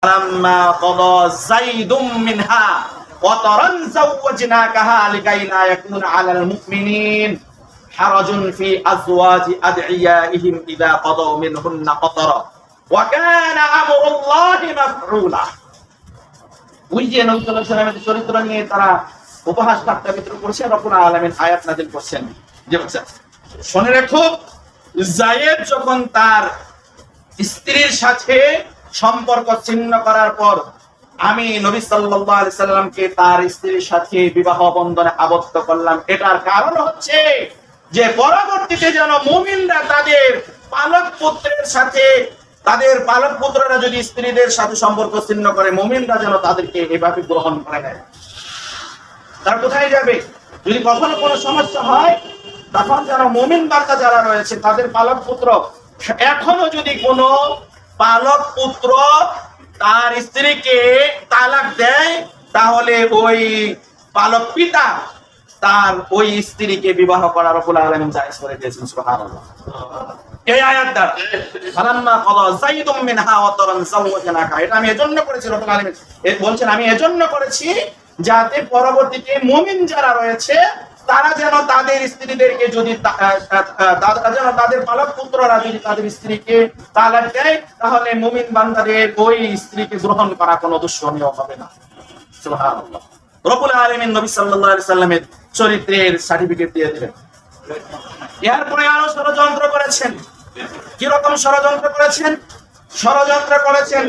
ফালাম্মা ক্বাদা যাইদুম মিনহা ওয়াতারান যাওয়াজনাকাহা লিকাই লা ইয়াকুনা আলাল মুমিনিন হারাজুন ফি আজওয়াজি আদইয়াইহিম ইযা ক্বাদাউ মিনহুন্না কতরা ওয়া কানা আমরুল্লাহি মাফউলা। ওই যে নবী সাল্লাল্লাহু আলাইহি ওয়াসাল্লামের চরিত্র নিয়ে তারা উপহাস ঠাট্টা বিদ্রূপ করছে, রব্বুল আলামিন আয়াত নাযিল করছেন যে শুনে রাখো, যায়েদ যখন তার স্ত্রীর সাথে সম্পর্ক ছিন্ন করার পর আমি নবী সাল্লাল্লাহু আলাইহি সাল্লামকে তার স্ত্রীর সাথে বিবাহ বন্ধনে আবদ্ধ করলাম। এটার কারণ হচ্ছে যে পরবর্তীতে যেন মুমিনরা তাদের পালক পুত্রের সাথে, তাদের পালক পুত্ররা যদি স্ত্রীদের সাথে সম্পর্ক ছিন্ন করে, মুমিনরা যেন তাদেরকে এভাবে গ্রহণ করে নেয়। তারা কোথায় যাবে? যদি কখনো কোনো সমস্যা হয় তখন যেন মুমিন বান্দা যারা রয়েছে তাদের পালক পুত্র, এখনো যদি কোনো পালক পুত্র তার স্ত্রীকে তালাক দেয়, তাহলে ওই পালক পিতা তার ওই স্ত্রীকে বিবাহ করার রব্বুল আলামিন জায়েজ করে দিয়েছেন। সুবহানাল্লাহ। এই আয়াত দ্বারা ফালাম্মা ক্বাদা যাইদুম মিনহা ওয়াতারান যাওয়াজনাকা, এটা আমি এজন্য করেছি, রব্বুল আলামিন বলছেন আমি এজন্য করেছি যাতে পরবর্তীতে মুমিন যারা রয়েছে তারা যেন তাদের স্ত্রীদেরকে যদি তাদের পালক পুত্ররা যদি তাদের স্ত্রীকে তালাক দেয়, তাহলে মুমিন বান্দাদের ওই স্ত্রীকে গ্রহণ করা কোনো দুঃসহনীয় হবে না। সুবহানাল্লাহ। রব্বুল আলামিন নবী সাল্লাল্লাহু আলাইহি সাল্লামের চরিত্রের সার্টিফিকেট দিয়ে দিলেন। এরপরে আরো ষড়যন্ত্র করেছেন। কি রকম ষড়যন্ত্র করেছেন? ষড়যন্ত্র করেছেন